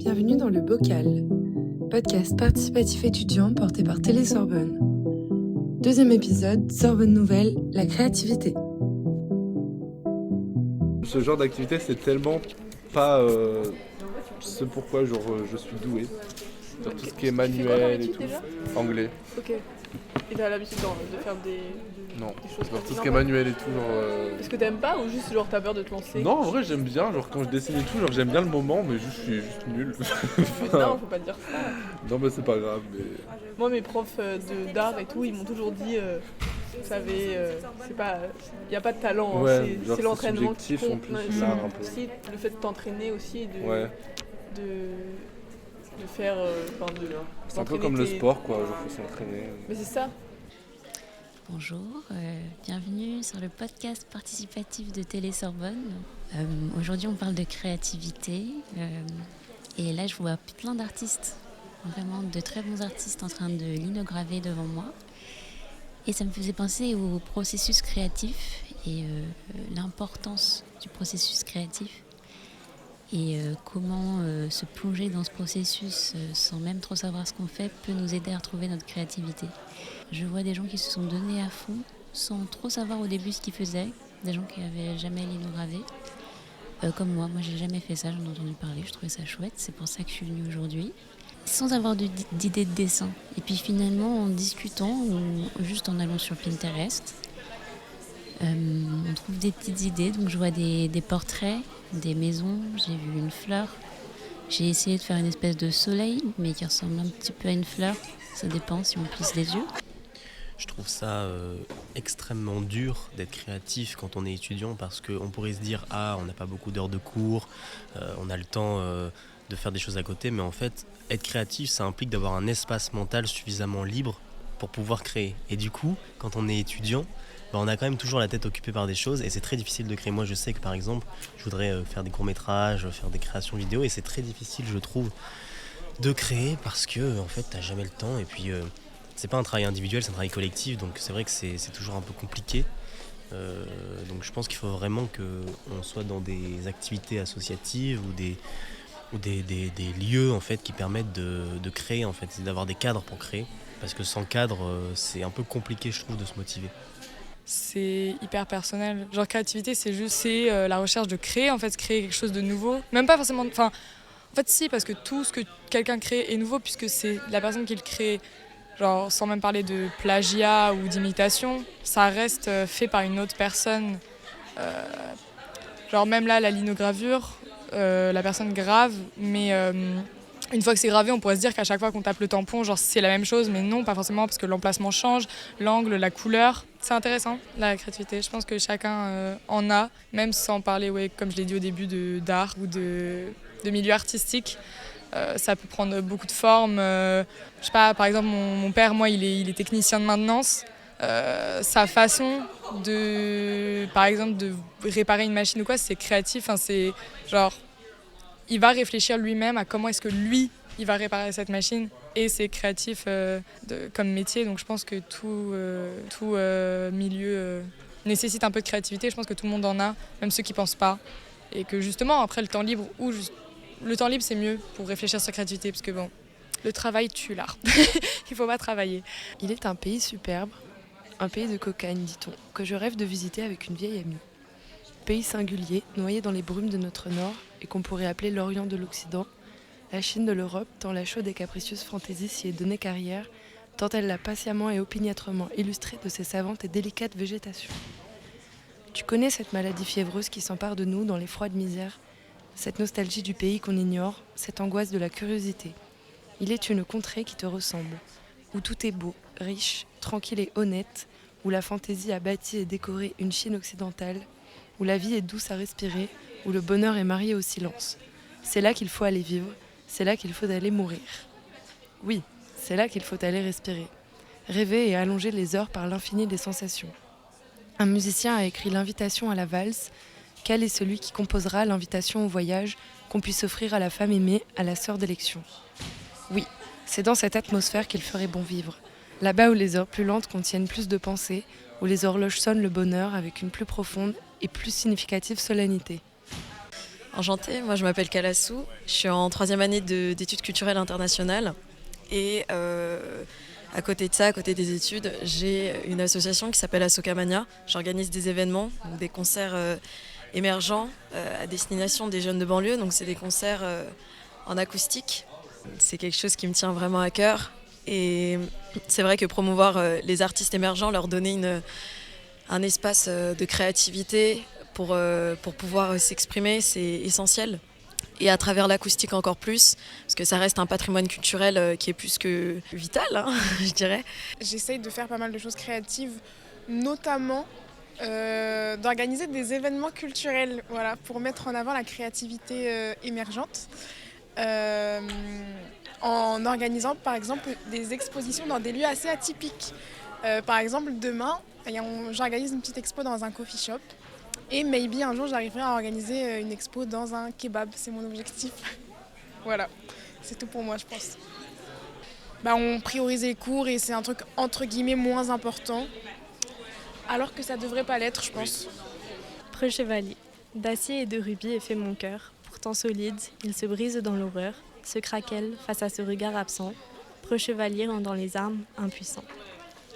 Bienvenue dans le Bocal, podcast participatif étudiant porté par Télé-Sorbonne. Deuxième épisode, Sorbonne Nouvelle, la créativité. Ce genre d'activité, c'est tellement pas ce pourquoi je suis doué. Sur tout ce qui est manuel et tout. Déjà Anglais. Ok. Et t'as l'habitude de faire des Non. choses Sur tout ce comme qui est manuel et tout, Est-ce que t'aimes pas ou juste genre t'as peur de te lancer? Non, en vrai, j'aime bien. Genre quand je dessine et tout, genre j'aime bien le moment, mais je suis juste nul. Mais non, faut pas dire ça. Non, mais c'est pas grave. Mais... Moi, mes profs d'art et tout, ils m'ont toujours dit, vous savez, c'est pas, y a pas de talent, hein, Ouais, genre, c'est l'entraînement qui subjectif, en compte. plus, Non, l'art, un peu. aussi le fait de t'entraîner aussi et Ouais. de faire, C'est un peu comme le sport, quoi. Genre faut s'entraîner. Mais c'est ça. Bonjour, bienvenue sur le podcast participatif de Télé-Sorbonne. Aujourd'hui on parle de créativité et là je vois plein d'artistes, vraiment de très bons artistes en train de linograver devant moi. Et ça me faisait penser au processus créatif et l'importance du processus créatif et comment se plonger dans ce processus sans même trop savoir ce qu'on fait peut nous aider à retrouver notre créativité. Je vois des gens qui se sont donnés à fond sans trop savoir au début ce qu'ils faisaient, des gens qui n'avaient jamais linogravé, comme moi j'ai jamais fait ça, j'en ai entendu parler, je trouvais ça chouette, c'est pour ça que je suis venue aujourd'hui, sans avoir d'idée de dessin. Et puis finalement en discutant, ou juste en allant sur Pinterest, on trouve des petites idées, donc je vois des portraits, des maisons, j'ai vu une fleur, j'ai essayé de faire une espèce de soleil, mais qui ressemble un petit peu à une fleur, ça dépend si on plisse les yeux. Je trouve ça extrêmement dur d'être créatif quand on est étudiant parce qu'on pourrait se dire « Ah, on n'a pas beaucoup d'heures de cours, on a le temps de faire des choses à côté », mais en fait, être créatif, ça implique d'avoir un espace mental suffisamment libre pour pouvoir créer. Et du coup, quand on est étudiant, on a quand même toujours la tête occupée par des choses et c'est très difficile de créer. Moi, je sais que par exemple, je voudrais faire des courts-métrages, faire des créations vidéo et c'est très difficile, je trouve, de créer parce que en fait, t'as jamais le temps et puis... c'est pas un travail individuel, c'est un travail collectif, donc c'est vrai que c'est toujours un peu compliqué. Donc je pense qu'il faut vraiment qu'on soit dans des activités associatives ou des lieux en fait, qui permettent de créer, en fait, d'avoir des cadres pour créer. Parce que sans cadre, c'est un peu compliqué, je trouve, de se motiver. C'est hyper personnel. Genre créativité, c'est la recherche de créer, en fait, créer quelque chose de nouveau. Même pas forcément... Enfin, en fait, si, parce que tout ce que quelqu'un crée est nouveau puisque c'est la personne qui le crée. Genre, sans même parler de plagiat ou d'imitation, ça reste fait par une autre personne. Genre même là, la linogravure, la personne grave, mais une fois que c'est gravé, on pourrait se dire qu'à chaque fois qu'on tape le tampon, genre c'est la même chose, mais non, pas forcément, parce que l'emplacement change, l'angle, la couleur. C'est intéressant, la créativité. Je pense que chacun en a, même sans parler, ouais, comme je l'ai dit au début, d'art ou de milieu artistique. Ça peut prendre beaucoup de formes. Je sais pas, par exemple, mon père, moi, il est technicien de maintenance. Sa façon par exemple, de réparer une machine ou quoi, c'est créatif. Enfin, c'est genre, il va réfléchir lui-même à comment est-ce que lui, il va réparer cette machine. Et c'est créatif comme métier. Donc, je pense que tout milieu nécessite un peu de créativité. Je pense que tout le monde en a, même ceux qui pensent pas. Et que justement, après le temps libre le temps libre, c'est mieux pour réfléchir sur la créativité, parce que bon, le travail tue l'art. Il faut pas travailler. Il est un pays superbe, un pays de cocagne, dit-on, que je rêve de visiter avec une vieille amie. Pays singulier, noyé dans les brumes de notre nord, et qu'on pourrait appeler l'Orient de l'Occident, la Chine de l'Europe, tant la chaude et capricieuse fantaisie s'y est donnée carrière, tant elle l'a patiemment et opiniâtrement illustrée de ses savantes et délicates végétations. Tu connais cette maladie fiévreuse qui s'empare de nous dans les froides misères, cette nostalgie du pays qu'on ignore, cette angoisse de la curiosité. Il est une contrée qui te ressemble, où tout est beau, riche, tranquille et honnête, où la fantaisie a bâti et décoré une Chine occidentale, où la vie est douce à respirer, où le bonheur est marié au silence. C'est là qu'il faut aller vivre, c'est là qu'il faut aller mourir. Oui, c'est là qu'il faut aller respirer, rêver et allonger les heures par l'infini des sensations. Un musicien a écrit l'invitation à la valse. Quel est celui qui composera l'invitation au voyage qu'on puisse offrir à la femme aimée, à la sœur d'élection? Oui, c'est dans cette atmosphère qu'il ferait bon vivre. Là-bas où les heures plus lentes contiennent plus de pensées, où les horloges sonnent le bonheur avec une plus profonde et plus significative solennité. Enchantée, moi je m'appelle Kalassou, je suis en 3e année d'études culturelles internationales et à côté de ça, à côté des études, j'ai une association qui s'appelle Assocamania. J'organise des événements, donc des concerts émergents à destination des jeunes de banlieue, donc c'est des concerts en acoustique. C'est quelque chose qui me tient vraiment à cœur et c'est vrai que promouvoir les artistes émergents, leur donner un espace de créativité pour pouvoir s'exprimer, c'est essentiel. Et à travers l'acoustique encore plus, parce que ça reste un patrimoine culturel qui est plus que vital, hein, je dirais. J'essaye de faire pas mal de choses créatives, notamment d'organiser des événements culturels, voilà, pour mettre en avant la créativité émergente. En organisant par exemple des expositions dans des lieux assez atypiques. Par exemple, demain, j'organise une petite expo dans un coffee shop. Et maybe un jour j'arriverai à organiser une expo dans un kebab, c'est mon objectif. Voilà, c'est tout pour moi je pense. On priorise les cours et c'est un truc entre guillemets moins important, alors que ça devrait pas l'être je pense. Preux chevalier, d'acier et de rubis est fait mon cœur, pourtant solide, il se brise dans l'horreur, se craquelle face à ce regard absent, preux chevalier rendant les armes impuissants.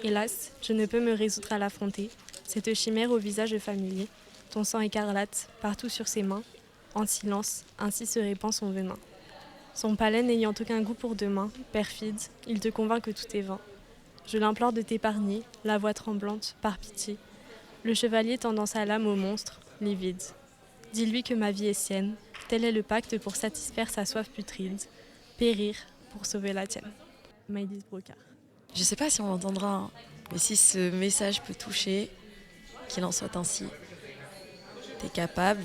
Hélas, je ne peux me résoudre à l'affronter, cette chimère au visage familier. Ton sang écarlate, partout sur ses mains. En silence, ainsi se répand son venin. Son palais n'ayant aucun goût pour demain, perfide, il te convainc que tout est vain. Je l'implore de t'épargner, la voix tremblante, par pitié. Le chevalier tendant sa lame au monstre, livide. Dis-lui que ma vie est sienne, tel est le pacte pour satisfaire sa soif putride. Périr pour sauver la tienne. Maïdis Brocard. Je sais pas si on l'entendra, hein, mais si ce message peut toucher, qu'il en soit ainsi. T'es capable,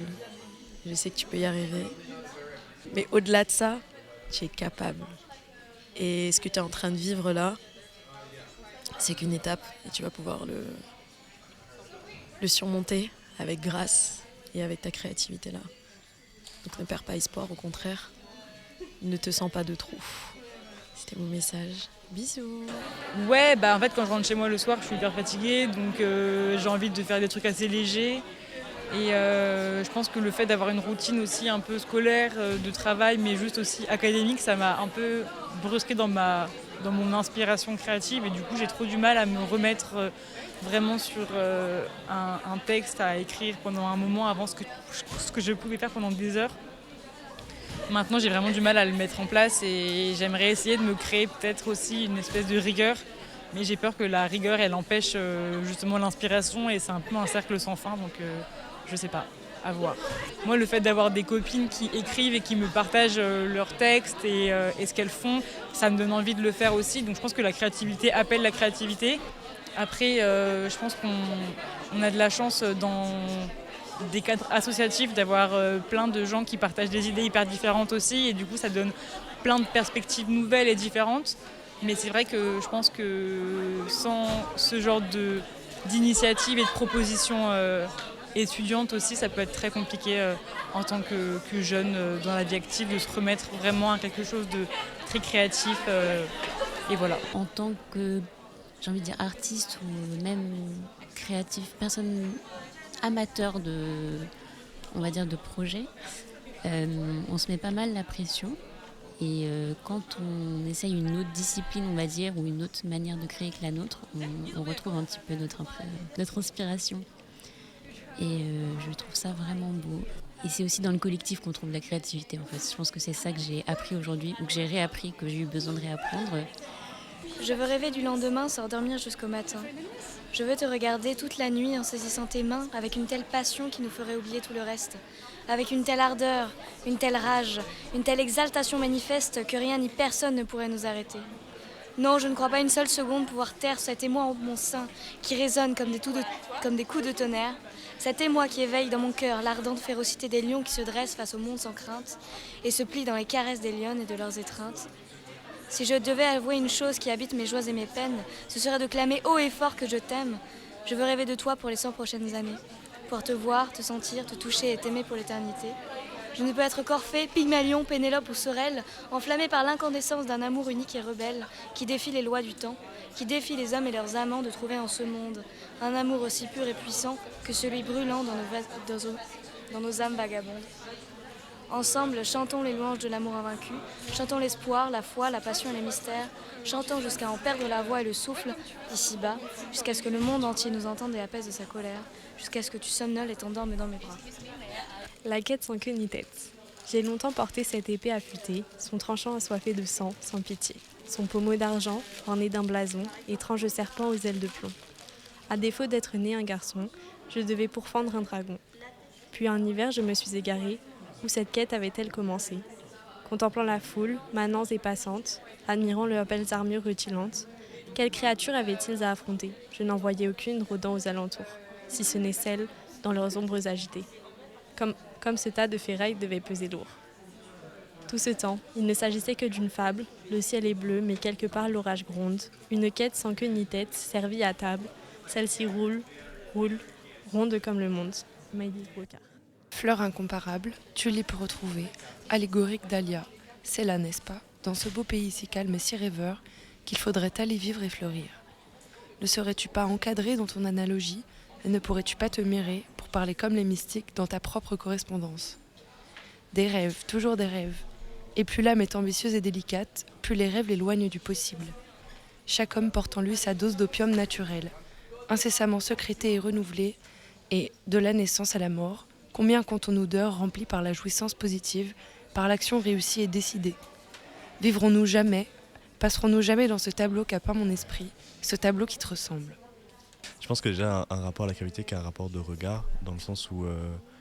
je sais que tu peux y arriver, mais au-delà de ça, tu es capable. Et ce que tu es en train de vivre là, c'est qu'une étape et tu vas pouvoir le surmonter avec grâce et avec ta créativité là. Donc ne perds pas espoir, au contraire, ne te sens pas de trop. C'était mon message. Bisous. Ouais, en fait quand je rentre chez moi le soir, je suis hyper fatiguée, donc j'ai envie de faire des trucs assez légers. Et je pense que le fait d'avoir une routine aussi un peu scolaire, de travail, mais juste aussi académique, ça m'a un peu brusqué dans mon inspiration créative. Et du coup, j'ai trop du mal à me remettre vraiment sur un texte à écrire pendant un moment avant ce que je pouvais faire pendant des heures. Maintenant, j'ai vraiment du mal à le mettre en place et j'aimerais essayer de me créer peut-être aussi une espèce de rigueur. Mais j'ai peur que la rigueur, elle empêche justement l'inspiration et c'est un peu un cercle sans fin. Donc je sais pas, à voir. Moi, le fait d'avoir des copines qui écrivent et qui me partagent leurs textes et ce qu'elles font, ça me donne envie de le faire aussi. Donc je pense que la créativité appelle la créativité. Après, je pense qu'on a de la chance dans des cadres associatifs d'avoir plein de gens qui partagent des idées hyper différentes aussi. Et du coup, ça donne plein de perspectives nouvelles et différentes. Mais c'est vrai que je pense que sans ce genre d'initiative et de propositions étudiante aussi, ça peut être très compliqué en tant que jeune dans la vie active de se remettre vraiment à quelque chose de très créatif et voilà. En tant que, j'ai envie de dire, artiste ou même créatif, personne amateur on va dire, de projet, on se met pas mal la pression. Et quand on essaye une autre discipline, on va dire, ou une autre manière de créer que la nôtre, on retrouve un petit peu notre inspiration. Et je trouve ça vraiment beau. Et c'est aussi dans le collectif qu'on trouve la créativité, en fait. Je pense que c'est ça que j'ai appris aujourd'hui, ou que j'ai réappris, que j'ai eu besoin de réapprendre. Je veux rêver du lendemain sans dormir jusqu'au matin. Je veux te regarder toute la nuit en saisissant tes mains avec une telle passion qui nous ferait oublier tout le reste. Avec une telle ardeur, une telle rage, une telle exaltation manifeste que rien ni personne ne pourrait nous arrêter. Non, je ne crois pas une seule seconde pouvoir taire cet émoi en mon sein qui résonne comme des coups de tonnerre. Cet émoi qui éveille dans mon cœur l'ardente férocité des lions qui se dressent face au monde sans crainte et se plient dans les caresses des lionnes et de leurs étreintes. Si je devais avouer une chose qui habite mes joies et mes peines, ce serait de clamer haut et fort que je t'aime. Je veux rêver de toi pour les 100 prochaines années. Pouvoir te voir, te sentir, te toucher et t'aimer pour l'éternité. Je ne peux être Corphée, Pygmalion, Pénélope ou Sorel, enflammée par l'incandescence d'un amour unique et rebelle, qui défie les lois du temps, qui défie les hommes et leurs amants de trouver en ce monde un amour aussi pur et puissant que celui brûlant dans nos âmes vagabondes. Ensemble, chantons les louanges de l'amour invaincu, chantons l'espoir, la foi, la passion et les mystères, chantons jusqu'à en perdre la voix et le souffle d'ici-bas, jusqu'à ce que le monde entier nous entende et apaise de sa colère, jusqu'à ce que tu somnoles et t'endormes dans mes bras. La quête sans queue ni tête. J'ai longtemps porté cette épée affûtée, son tranchant assoiffé de sang, sans pitié. Son pommeau d'argent, orné d'un blason, étrange serpent aux ailes de plomb. À défaut d'être né un garçon, je devais pourfendre un dragon. Puis un hiver, je me suis égarée. Où cette quête avait-elle commencé? Contemplant la foule, manants et passantes, admirant leurs belles armures rutilantes, quelle créature avaient-ils à affronter? Je n'en voyais aucune rôdant aux alentours, si ce n'est celle dans leurs ombres agitées. Comme ce tas de ferrailles devait peser lourd. Tout ce temps, il ne s'agissait que d'une fable, le ciel est bleu, mais quelque part l'orage gronde. Une quête sans queue ni tête, servie à table, celle-ci roule, ronde comme le monde. Maïlis Brocard. Fleur incomparable, tulipe retrouvée, allégorique dahlia. C'est là, n'est-ce pas, dans ce beau pays si calme et si rêveur, qu'il faudrait aller vivre et fleurir. Ne serais-tu pas encadré dans ton analogie, et ne pourrais-tu pas te mirer pour parler comme les mystiques dans ta propre correspondance? Des rêves, toujours des rêves. Et plus l'âme est ambitieuse et délicate, plus les rêves l'éloignent du possible. Chaque homme porte en lui sa dose d'opium naturel, incessamment sécrété et renouvelé, et, de la naissance à la mort, combien comptons-nous d'heures remplies par la jouissance positive, par l'action réussie et décidée? Vivrons-nous jamais, passerons-nous jamais dans ce tableau qu'a peint mon esprit, ce tableau qui te ressemble? Je pense que déjà un rapport à la créativité qui est un rapport de regard, dans le sens où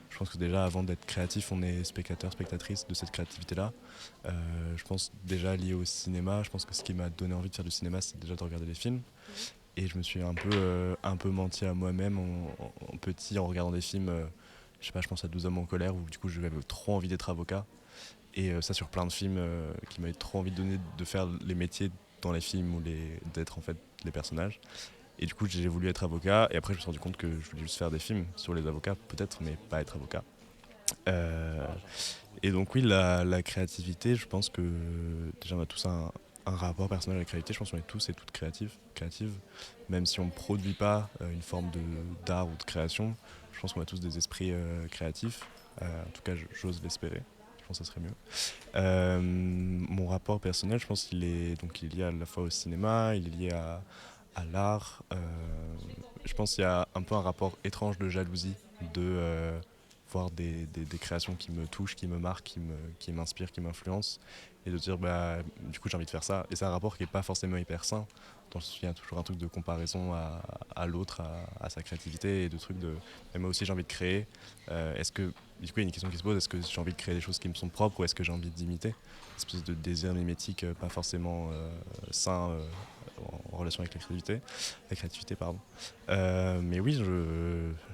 je pense que déjà avant d'être créatif, on est spectateur, spectatrice de cette créativité-là. Je pense déjà lié au cinéma, je pense que ce qui m'a donné envie de faire du cinéma, c'est déjà de regarder des films. Et je me suis un peu menti à moi-même en petit en regardant des films, je sais pas, je pense à 12 hommes en colère, où du coup j'avais trop envie d'être avocat. Et ça sur plein de films qui m'avaient trop envie de donner, de faire les métiers dans les films ou d'être en fait les personnages. Et du coup j'ai voulu être avocat et après je me suis rendu compte que je voulais juste faire des films sur les avocats peut-être, mais pas être avocat. Et donc oui, la créativité, je pense que déjà on a tous un rapport personnel à la créativité. Je pense qu'on est tous et toutes créatives, même si on ne produit pas une forme d'art ou de création. Je pense qu'on a tous des esprits créatifs, en tout cas j'ose l'espérer. Je pense que ça serait mieux. Mon rapport personnel, je pense qu'il est lié à la fois au cinéma, il est lié à l'art. Je pense qu'il y a un peu un rapport étrange de jalousie de voir des créations qui me touchent, qui me marquent, qui m'inspirent, qui m'influencent, et de dire du coup j'ai envie de faire ça. Et c'est un rapport qui n'est pas forcément hyper sain, dans le sens où il y a toujours un truc de comparaison à l'autre, à sa créativité, et de trucs de moi aussi j'ai envie de créer. Est-ce que, du coup il y a une question qui se pose, est-ce que j'ai envie de créer des choses qui me sont propres ou est-ce que j'ai envie d'imiter? Une espèce de désir mimétique pas forcément sain en relation avec la créativité, pardon. Mais oui,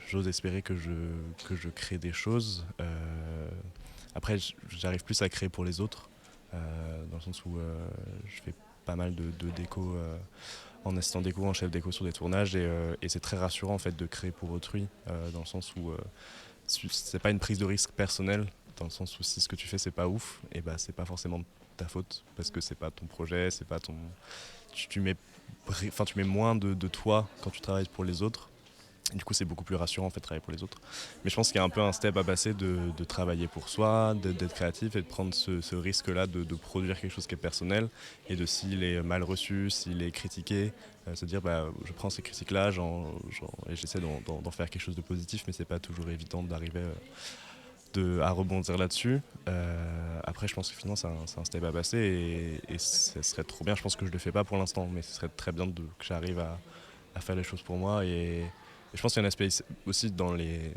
j'ose espérer que je crée des choses. Après, j'arrive plus à créer pour les autres, dans le sens où je fais pas mal de déco en assistant déco, en chef déco sur des tournages, et c'est très rassurant en fait de créer pour autrui, dans le sens où c'est pas une prise de risque personnelle, dans le sens où si ce que tu fais c'est pas ouf, et c'est pas forcément ta faute, parce que c'est pas ton projet, c'est pas ton... Tu mets moins de toi quand tu travailles pour les autres. Et du coup, c'est beaucoup plus rassurant en fait de travailler pour les autres. Mais je pense qu'il y a un peu un step à passer de travailler pour soi, d'être créatif et de prendre ce risque-là de produire quelque chose qui est personnel, et de s'il est mal reçu, s'il est critiqué, se dire je prends ces critiques-là et j'essaie d'en faire quelque chose de positif, mais c'est pas toujours évident d'arriver à rebondir là-dessus. Après, je pense que finalement c'est un step à passer, et ce serait trop bien. Je pense que je le fais pas pour l'instant, mais ce serait très bien que j'arrive à faire les choses pour moi. Et je pense qu'il y a un aspect aussi dans les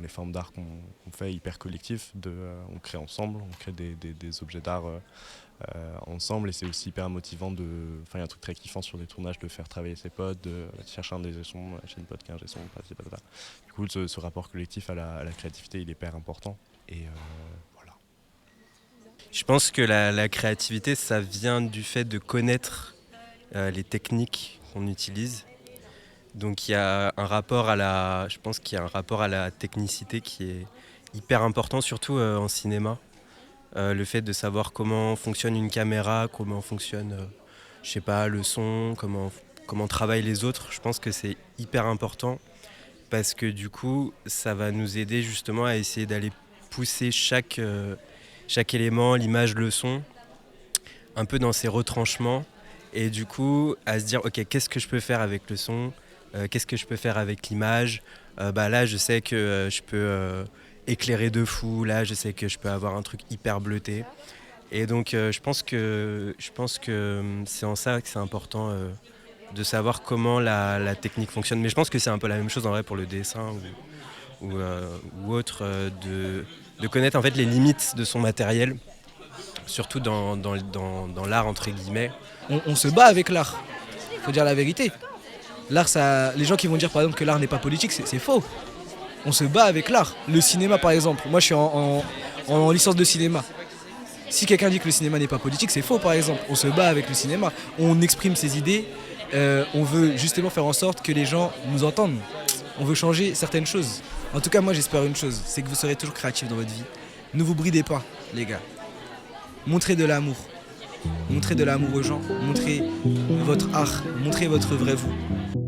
formes d'art qu'on fait hyper collectif. On crée ensemble, on crée des objets d'art ensemble, et c'est aussi hyper motivant il y a un truc très kiffant sur des tournages de faire travailler ses potes, de chercher un des sons, chez une pote qui a un son, patata. Du coup, ce rapport collectif à la créativité, il est hyper important. Et voilà. Je pense que la créativité, ça vient du fait de connaître les techniques qu'on utilise. Donc il y a un rapport je pense qu'il y a un rapport à la technicité qui est hyper important, surtout en cinéma. Le fait de savoir comment fonctionne une caméra, comment fonctionne le son, comment travaillent les autres, je pense que c'est hyper important, parce que du coup ça va nous aider justement à essayer d'aller pousser chaque élément, l'image, le son, un peu dans ses retranchements, et du coup à se dire ok, qu'est-ce que je peux faire avec le son, qu'est-ce que je peux faire avec l'image. Là je sais que je peux éclairer de fou, là je sais que je peux avoir un truc hyper bleuté, et donc je pense que c'est en ça que c'est important de savoir comment la technique fonctionne. Mais je pense que c'est un peu la même chose en vrai pour le dessin ou autre, de connaître en fait les limites de son matériel, surtout dans l'art entre guillemets. On se bat avec l'art, faut dire la vérité. L'art, les gens qui vont dire par exemple que l'art n'est pas politique, c'est faux. On se bat avec l'art. Le cinéma par exemple, moi je suis en licence de cinéma. Si quelqu'un dit que le cinéma n'est pas politique, c'est faux par exemple. On se bat avec le cinéma, on exprime ses idées, on veut justement faire en sorte que les gens nous entendent. On veut changer certaines choses. En tout cas moi j'espère une chose, c'est que vous serez toujours créatifs dans votre vie. Ne vous bridez pas les gars. Montrez de l'amour. Montrez de l'amour aux gens, montrez votre art, montrez votre vrai vous.